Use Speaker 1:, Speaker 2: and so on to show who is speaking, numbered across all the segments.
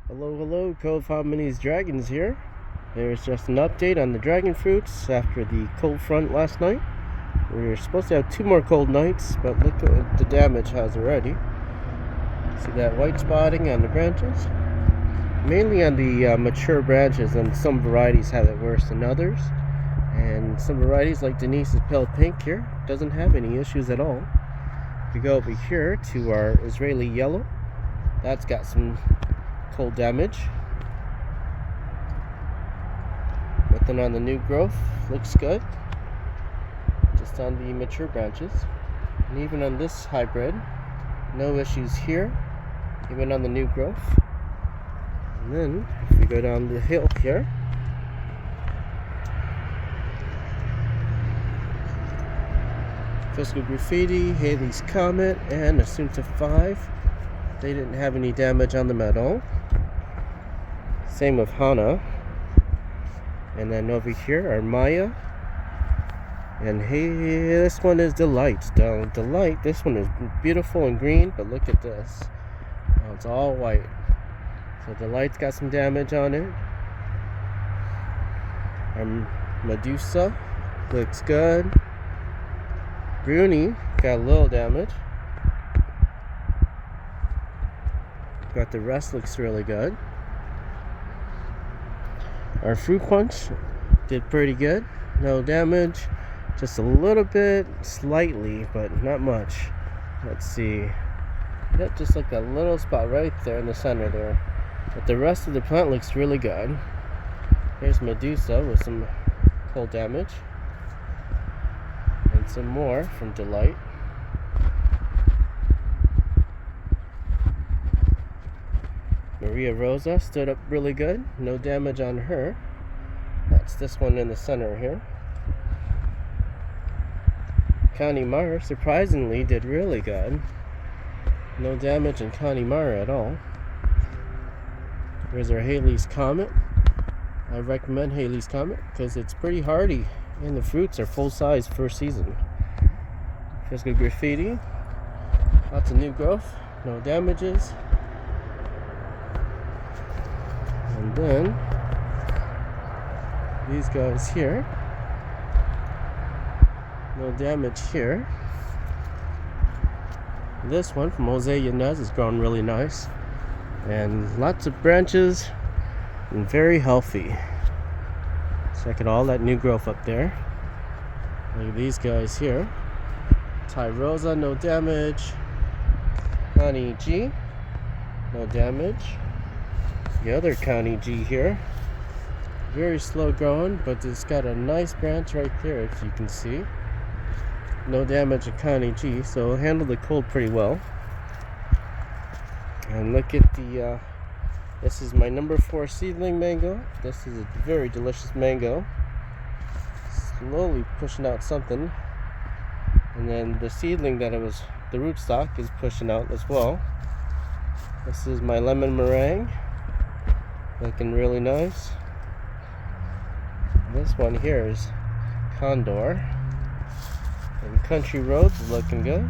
Speaker 1: Hello, Cove Homini's Dragons here. There's just an update on the dragon fruits after the cold front last night. We were supposed to have 2 more cold nights, but look at what the damage has already. See that white spotting on the branches? Mainly on the mature branches, and some varieties have it worse than others. And some varieties like Denise's Pale Pink here doesn't have any issues at all. If you go over here to our Israeli Yellow, that's got some cold damage. But then on the new growth, looks good. Just on the mature branches. And even on this hybrid, no issues here, even on the new growth. And then, if we go down the hill here, Physical Graffiti, Haley's Comet, and Assunta 5. They didn't have any damage on them at all. Same with Hana. And then over here are Maya. And hey, this one is Delight. Delight, this one is beautiful and green, but look at this. Oh, it's all white. So Delight's got some damage on it. Medusa looks good. Bruni got a little damage. But the rest looks really good. Our fruit punch did pretty good. No damage. Just a little bit, slightly, but not much. Let's see. That just like a little spot right there in the center there. But the rest of the plant looks really good. Here's Medusa with some cold damage. And some more from Delight. Maria Rosa stood up really good. No damage on her. That's this one in the center here. Connie Mara surprisingly did really good. No damage in Connie Mara at all. Here's our Haley's Comet. I recommend Haley's Comet because it's pretty hardy and the fruits are full size first season. Physical Graffiti. Lots of new growth. No damages. And then these guys here, no damage here. This one from Jose Yanez is growing really nice, and lots of branches and very healthy. Check it all, that new growth up there. Look at these guys here. Tyrosa, no damage. Connie G, no damage. The other Connie G here, very slow growing, but it's got a nice branch right there, as you can see. No damage to Connie G, so it'll handle the cold pretty well. And look at the, this is my number 4 seedling mango. This is a very delicious mango. Slowly pushing out something. And then the seedling that it was, the rootstock, is pushing out as well. This is my lemon meringue. Looking really nice. This one here is Condor. And Country Roads is looking good.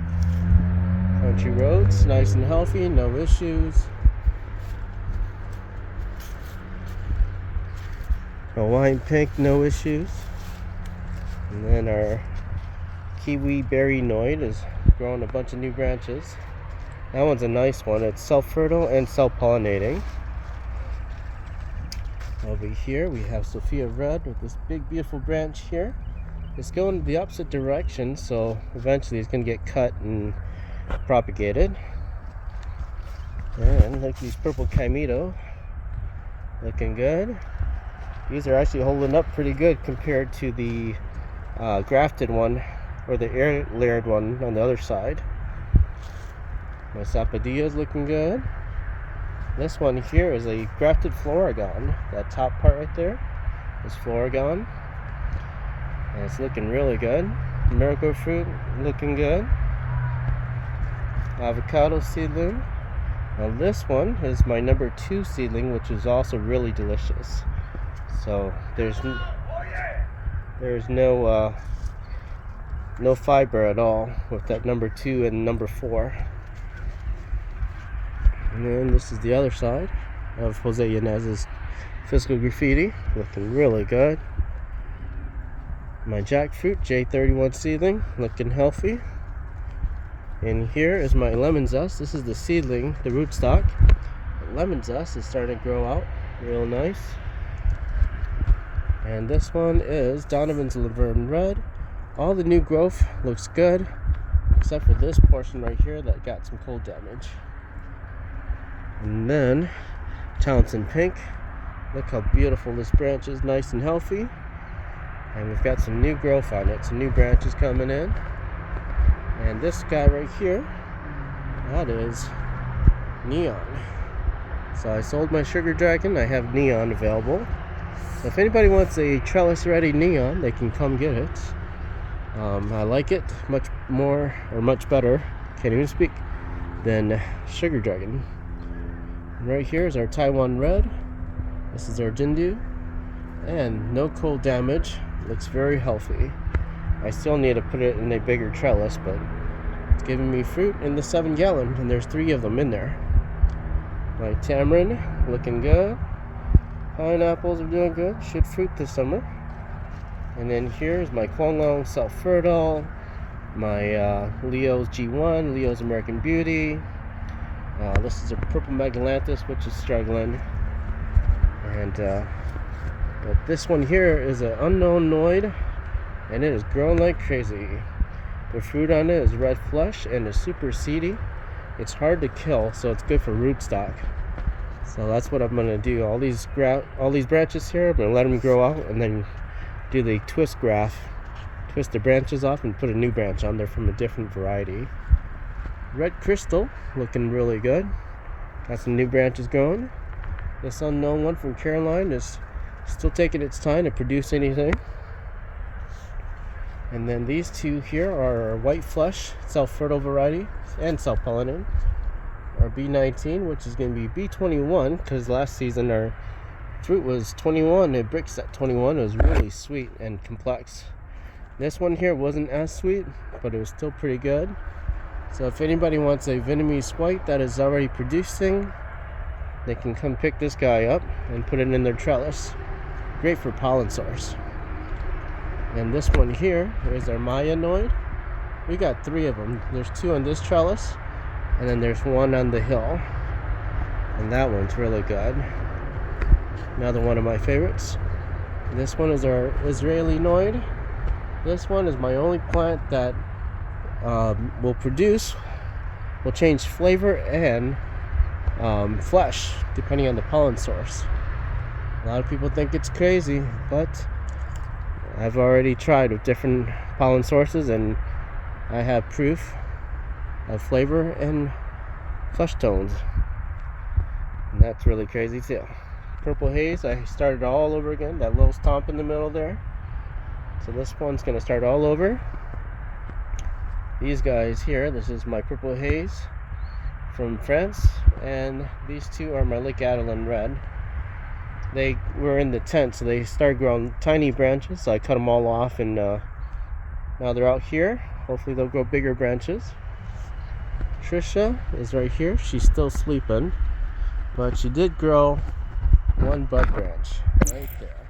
Speaker 1: Country Roads, nice and healthy, no issues. Hawaiian Pink, no issues. And then our Kiwi Berry Noid is growing a bunch of new branches. That one's a nice one. It's self-fertile and self-pollinating. Over here we have Sophia Red with this big beautiful branch here. It's going the opposite direction, so eventually it's going to get cut and propagated. And look at these purple Kaimito, looking good. These are actually holding up pretty good compared to the grafted one, or the air layered one on the other side. My Sapodilla is looking good. This one here is a grafted Floragon. That top part right there is Floragon. And it's looking really good. Miracle Fruit looking good. Avocado seedling. Now this one is my number 2 seedling, which is also really delicious. So there's no no fiber at all with that number 2 and number 4. And then this is the other side. of Jose Yanez's Physical Graffiti, looking really good. My jackfruit J31 seedling, looking healthy. And here is my lemon zest. This is the seedling, the rootstock. The lemon zest is starting to grow out real nice. And this one is Donovan's Laverne Red. All the new growth looks good, except for this portion right here that got some cold damage. And then Townsend Pink. Look how beautiful this branch is, nice and healthy. And we've got some new growth on it, some new branches coming in. And this guy right here, that is Neon. So I sold my Sugar Dragon. I have Neon available. So if anybody wants a trellis ready Neon, they can come get it. I like it much more, or much better, can't even speak, than Sugar Dragon. And right here is our Taiwan Red. This is our Jindu. And no cold damage. Looks very healthy. I still need to put it in a bigger trellis, but it's giving me fruit in the 7-gallon, and there's 3 of them in there. My tamarind looking good. Pineapples are doing good. Should fruit this summer. And then here's my Kwonglong Self-Fertile, my Leo's G1, Leo's American Beauty. This is a Purple Megalanthus, which is struggling. And but this one here is an unknown Noid, and it is growing like crazy. The fruit on it is red flesh and is super seedy. It's hard to kill, so it's good for rootstock. So that's what I'm gonna do. All these branches here, I'm gonna let them grow out, and then do the twist graft, twist the branches off, and put a new branch on there from a different variety. Red Crystal, looking really good. Got some new branches growing. This unknown one from Caroline is still taking its time to produce anything. And then these two here are our White Flesh self-fertile variety and self-pollinated. Our B19, which is going to be B21, because last season our fruit was 21, and bricks at 21. It was really sweet and complex. This one here wasn't as sweet, but it was still pretty good. So if anybody wants a Vietnamese white that is already producing, they can come pick this guy up and put it in their trellis. Great for pollen source. And this one here is our Mayanoid. We got 3 of them. There's 2 on this trellis, and then there's 1 on the hill. And that one's really good. Another one of my favorites. This one is our Israeli Noid. This one is my only plant that will change flavor and flesh depending on the pollen source. A lot of people think it's crazy, but I've already tried with different pollen sources, and I have proof of flavor and flesh tones, and that's really crazy too. Purple Haze, I started all over again. That little stomp in the middle there. So this one's going to start all over. These guys here, this is my Purple Haze from France, and these 2 are my Lake Adeline Red. They were in the tent, so they started growing tiny branches, so I cut them all off, and now they're out here. Hopefully they'll grow bigger branches. Trisha is right here. She's still sleeping, but she did grow 1 bud branch right there.